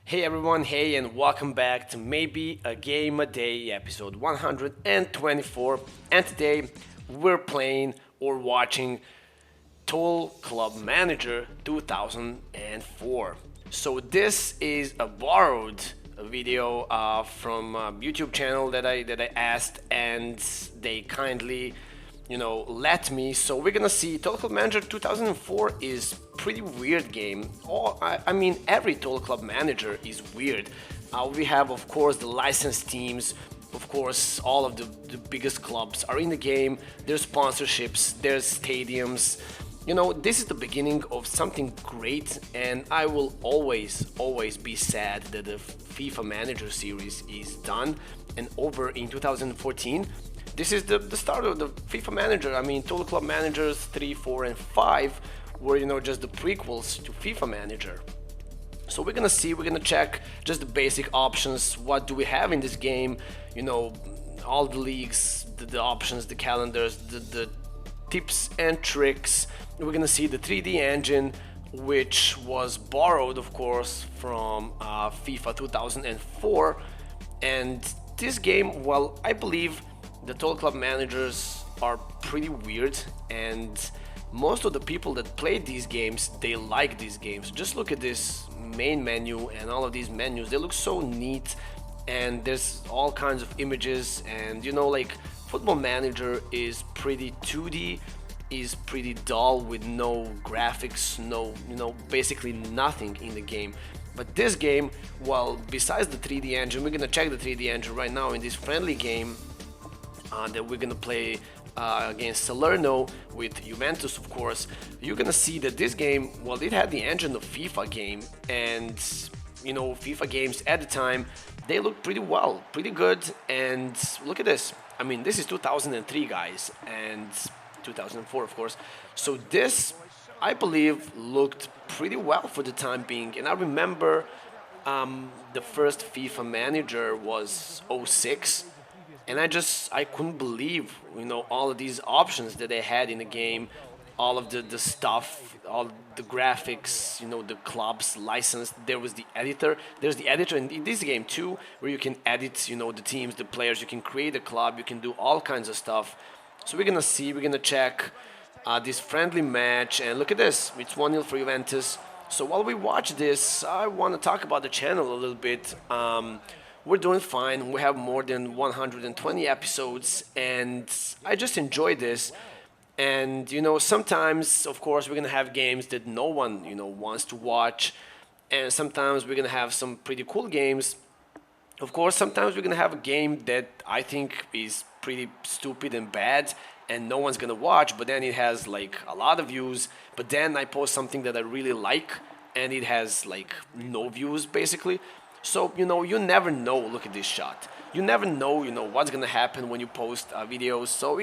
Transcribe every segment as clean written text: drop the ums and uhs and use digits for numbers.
Hey everyone, hey, and welcome back to Maybe a Game a Day, episode 124. And today we're playing or watching Toll Club Manager 2004. So this is a borrowed video from a YouTube channel that I asked, and they kindly, let me. So we're gonna see Total Club Manager 2004 is pretty weird game. I mean, every Total Club Manager is weird. We have, of course, the licensed teams. Of course, all of the biggest clubs are in the game. There's sponsorships, there's stadiums. This is the beginning of something great, and I will always be sad that the FIFA Manager series is done and over in 2014. This is the start of the FIFA Manager. I mean, Total Club Managers 3, 4, and 5 were, just the prequels to FIFA Manager. So we're gonna check just the basic options. What do we have in this game? All the leagues, the options, the calendars, the tips and tricks. We're gonna see the 3D engine, which was borrowed, of course, from FIFA 2004. And this game, well, I believe the Total Club Managers are pretty weird, and most of the people that play these games, they like these games. Just look at this main menu and all of these menus. They look so neat, and there's all kinds of images. And like Football Manager is pretty 2D, is pretty dull with no graphics, no, basically nothing in the game. But this game, well, besides the 3D engine, we're gonna check the 3D engine right now in this friendly game that we're gonna play against Salerno with Juventus, of course. You're gonna see that this game, well, it had the engine of FIFA game, and FIFA games at the time, they look pretty well, pretty good. And look at this. I mean, this is 2003, guys, and 2004, of course. So this, I believe, looked pretty well for the time being. And I remember the first FIFA Manager was '06, and I couldn't believe all of these options that they had in the game, all of the stuff, all the graphics, the clubs licensed. There's the editor in this game too, where you can edit the teams, the players. You can create a club, you can do all kinds of stuff. So we're gonna check this friendly match, and look at this, it's 1-0 for Juventus. So while we watch this, I want to talk about the channel a little bit. We're doing fine. We have more than 120 episodes, and I just enjoy this. And sometimes, of course, we're gonna have games that no one wants to watch, and sometimes we're gonna have some pretty cool games. Of course, sometimes we're gonna have a game that I think is pretty stupid and bad, and no one's gonna watch, but then it has like a lot of views. But then I post something that I really like, and it has like no views basically. So you never know. Look at this shot. You never know what's gonna happen when you post videos. So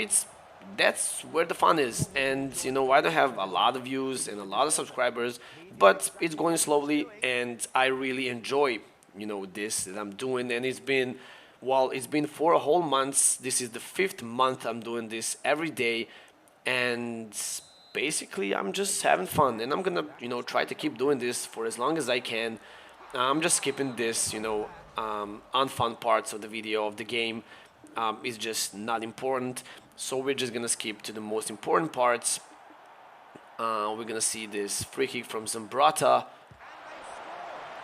that's where the fun is. And I don't have a lot of views and a lot of subscribers, but it's going slowly, and I really enjoy this that I'm doing. And it's been 4 whole months. This is the 5th month I'm doing this every day, and basically I'm just having fun, and I'm gonna try to keep doing this for as long as I can. I'm just skipping this unfun parts of the video of the game. It's just not important, so we're just gonna skip to the most important parts. We're gonna see this free kick from Zambrata,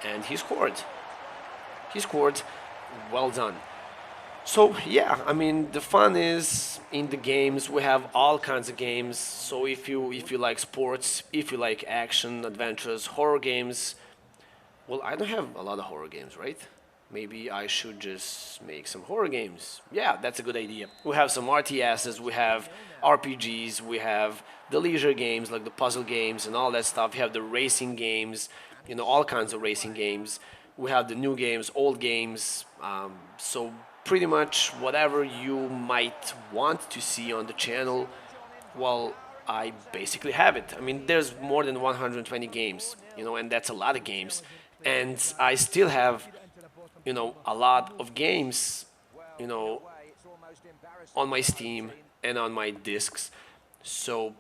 and he scored. He scored. Well done. So yeah, I mean, the fun is in the games. We have all kinds of games. So if you like sports, if you like action, adventures, horror games, well, I don't have a lot of horror games, right? Maybe I should just make some horror games. Yeah, that's a good idea. We have some RTSs, we have RPGs, we have the leisure games like the puzzle games and all that stuff. We have the racing games, all kinds of racing games. We have the new games, old games. So pretty much whatever you might want to see on the channel, well, I basically have it. I mean, there's more than 120 games, and that's a lot of games. And I still have, a lot of games, you know, on my Steam and on my discs. So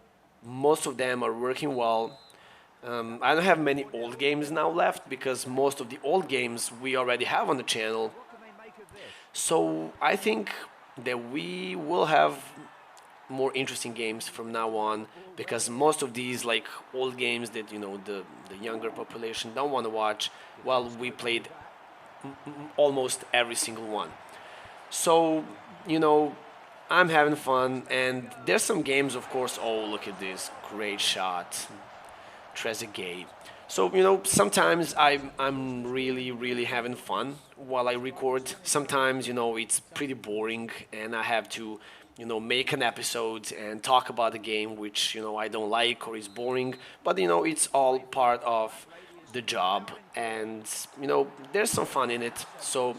most of them are working well. I don't have many old games now left because most of the old games we already have on the channel. So I think that we will have more interesting games from now on because most of these like old games that the younger population don't want to watch, well, we played almost every single one. So, you know, I'm having fun, and there's some games, of course. Oh, look at this great shot, Trezeguet. So, sometimes I'm really having fun while I record. Sometimes, it's pretty boring, and I have to, make an episode and talk about the game, which I don't like or is boring. But it's all part of the job, and there's some fun in it. So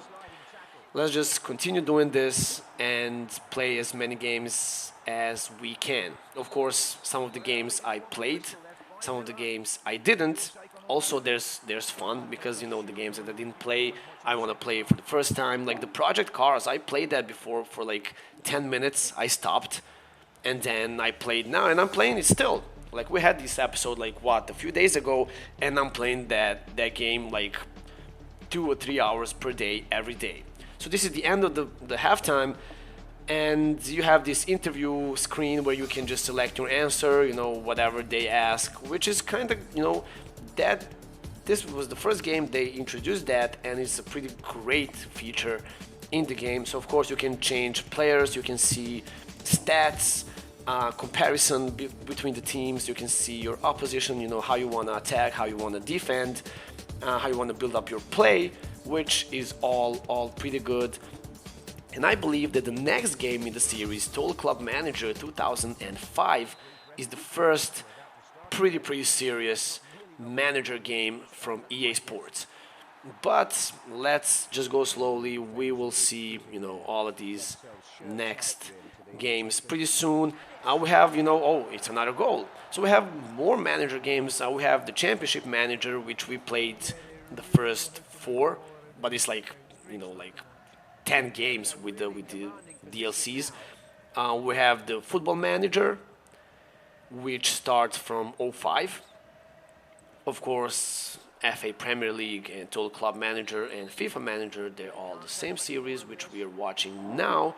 let's just continue doing this and play as many games as we can. Of course, some of the games I played, some of the games I didn't. Also, there's fun because the games that I didn't play, I want to play for the first time. Like the Project Cars, I played that before for like 10 minutes. I stopped, and then I played now, and I'm playing it still. Like we had this episode like what a few days ago, and I'm playing that game like 2 or 3 hours per day every day. So this is the end of the halftime, and you have this interview screen where you can just select your answer, whatever they ask, which is kind of, that this was the first game they introduced that, and it's a pretty great feature in the game. So of course you can change players, you can see stats, comparison between the teams, you can see your opposition, how you want to attack, how you want to defend, how you want to build up your play, which is all pretty good. And I believe that the next game in the series, Total Club Manager 2005, is the first pretty serious manager game from EA Sports. But let's just go slowly. We will see, all of these next games pretty soon. We have, oh, it's another goal. So we have more manager games. We have the Championship Manager, which we played the first four, but it's like, like 10 games with the DLCs. We have the Football Manager, which starts from '05. Of course, FA Premier League and Total Club Manager and FIFA Manager, they're all the same series, which we are watching now.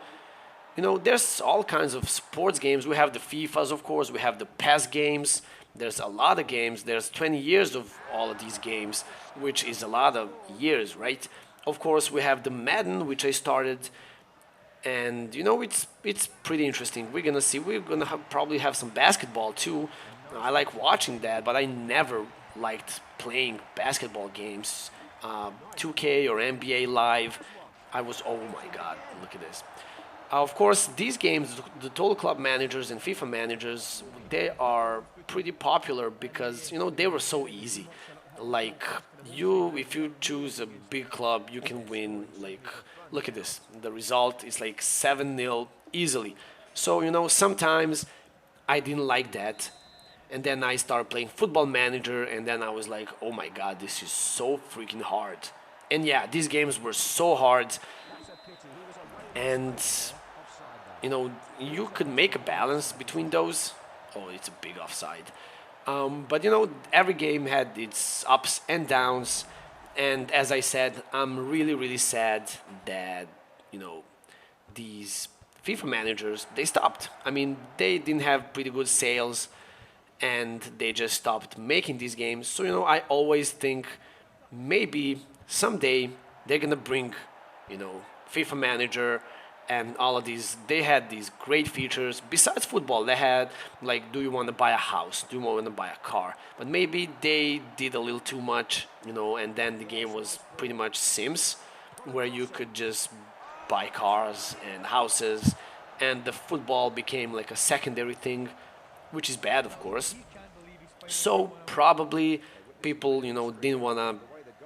There's all kinds of sports games. We have the FIFAs, of course. We have the PES games. There's a lot of games. There's 20 years of all of these games, which is a lot of years, right? Of course, we have the Madden, which I started, and it's pretty interesting. We're gonna see. We're gonna probably have some basketball too. I like watching that, but I never liked playing basketball games, 2K or NBA Live. I was, oh my God, look at this. Of course, these games, the Total Club Managers and FIFA Managers, they are pretty popular because they were so easy. Like if you choose a big club, you can win. Like, look at this. The result is like 7-0 easily. So sometimes I didn't like that, and then I started playing Football Manager, and then I was like, oh my God, this is so freaking hard. And yeah, these games were so hard, and you could make a balance between those. Oh, it's a big offside. But every game had its ups and downs, and as I said, I'm really sad that these FIFA managers, they stopped. I mean, they didn't have pretty good sales, and they just stopped making these games. So I always think maybe someday they're gonna bring FIFA Manager and all of these. They had these great features. Besides football, they had like, do you want to buy a house? Do you want to buy a car? But maybe they did a little too much, and then the game was pretty much Sims, where you could just buy cars and houses, and the football became like a secondary thing, which is bad, of course. So probably people, didn't want to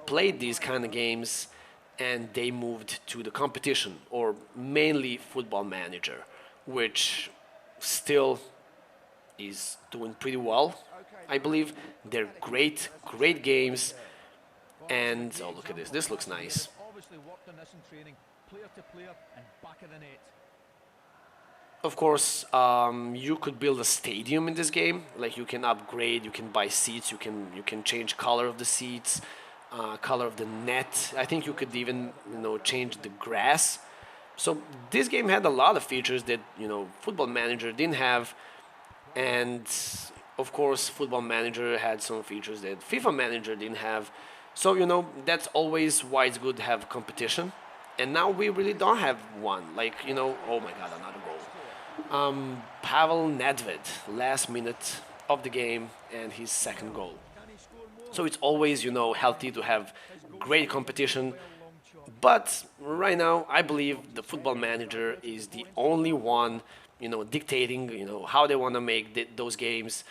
play these kind of games, and they moved to the competition, or mainly Football Manager, which still is doing pretty well. I believe they're great games. And oh, look at this. This looks nice. Of course, you could build a stadium in this game. Like you can upgrade, you can buy seats, you can change color of the seats, color of the net. I think you could even change the grass. So this game had a lot of features that Football Manager didn't have, and of course, Football Manager had some features that FIFA Manager didn't have. So that's always why it's good to have competition. And now we really don't have one. Like oh my God, another goal. Pavel Nedved, last minute of the game and his second goal. So it's always, healthy to have great competition. But right now, I believe the Football Manager is the only one, dictating, how they want to make those games,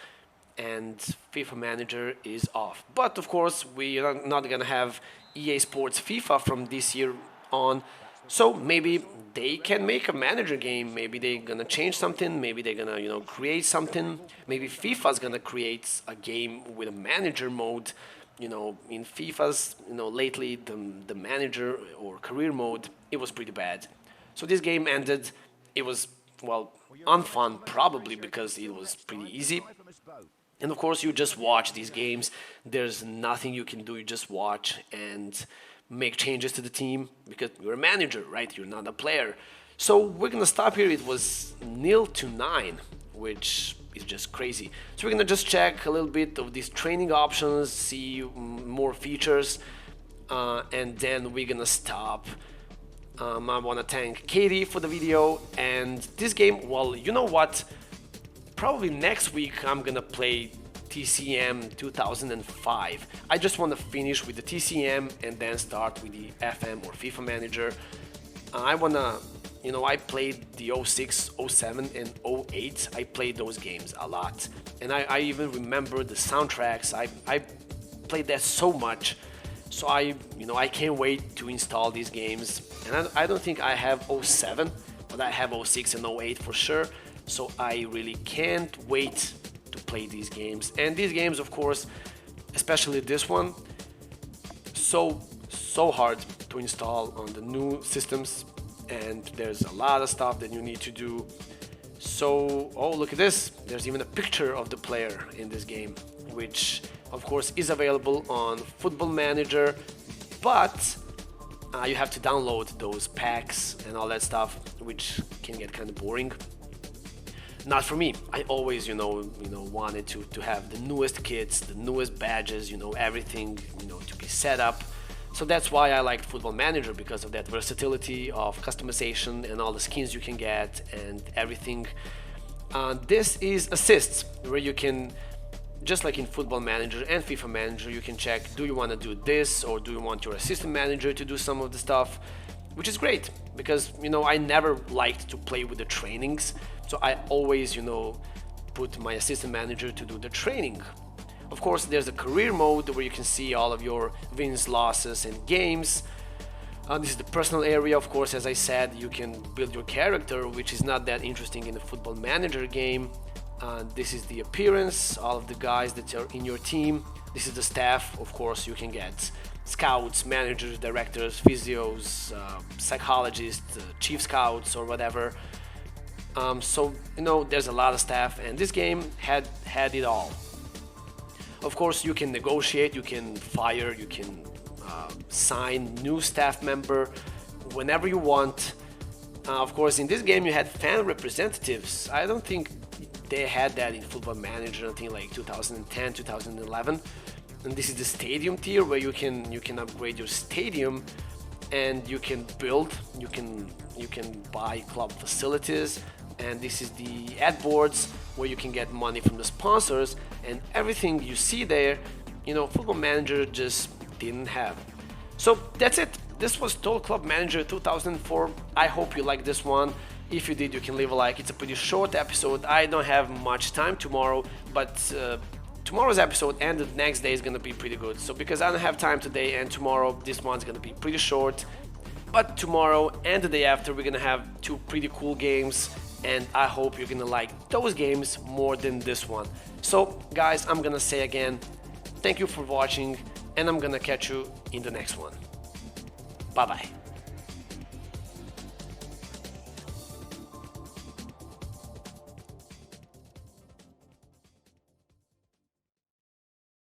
and FIFA Manager is off. But of course, we are not gonna have EA Sports FIFA from this year on. So maybe they can make a manager game. Maybe they're gonna change something. Maybe they're gonna, create something. Maybe FIFA's gonna create a game with a manager mode. In FIFA's, lately the manager or career mode, it was pretty bad. So this game ended. It was, well, unfun probably because it was pretty easy. And of course, you just watch these games. There's nothing you can do. You just watch and make changes to the team because you're a manager, right? You're not a player. So we're gonna stop here. It was 0-9, which is just crazy. So we're gonna just check a little bit of these training options, see more features, and then we're gonna stop. I wanna thank Katie for the video and this game. Well, you know what? Probably next week I'm gonna play TCM 2005. I just want to finish with the TCM and then start with the FM or FIFA Manager. I wanna, I played the 06, 07 and 08. I played those games a lot. And I even remember the soundtracks. I played that so much. So I can't wait to install these games. And I don't think I have 07, but I have 06 and 08 for sure. So I really can't wait to play these games. And these games, of course, especially this one, so hard to install on the new systems, and there's a lot of stuff that you need to do. So, oh, look at this. There's even a picture of the player in this game, which of course is available on Football Manager, but you have to download those packs and all that stuff, which can get kind of boring. Not for me. I always, wanted to have the newest kits, the newest badges, everything, to be set up. So that's why I liked Football Manager, because of that versatility of customization and all the skins you can get and everything. This is assists, where you can, just like in Football Manager and FIFA Manager, you can check, do you want to do this, or do you want your assistant manager to do some of the stuff, which is great because, I never liked to play with the trainings. So I always, put my assistant manager to do the training. Of course, there's a career mode where you can see all of your wins, losses, and games. This is the personal area. Of course, as I said, you can build your character, which is not that interesting in the Football Manager game. This is the appearance, all of the guys that are in your team. This is the staff. Of course, you can get scouts, managers, directors, physios, psychologists, chief scouts, or whatever. So there's a lot of staff, and this game had it all. Of course, you can negotiate, you can fire, you can sign new staff member whenever you want. Of course, in this game you had fan representatives. I don't think they had that in Football Manager until like 2010, 2011. And this is the stadium tier, where you can upgrade your stadium, and you can build, you can buy club facilities. And this is the ad boards, where you can get money from the sponsors, and everything you see there, Football Manager just didn't have. So that's it. This was Total Club Manager 2004. I hope you liked this one. If you did, you can leave a like. It's a pretty short episode. I don't have much time tomorrow, but tomorrow's episode and the next day is gonna be pretty good. So because I don't have time today and tomorrow, this one's gonna be pretty short. But tomorrow and the day after, we're gonna have two pretty cool games, and I hope you're gonna like those games more than this one. So guys, I'm gonna say again, thank you for watching, and I'm gonna catch you in the next one. Bye bye.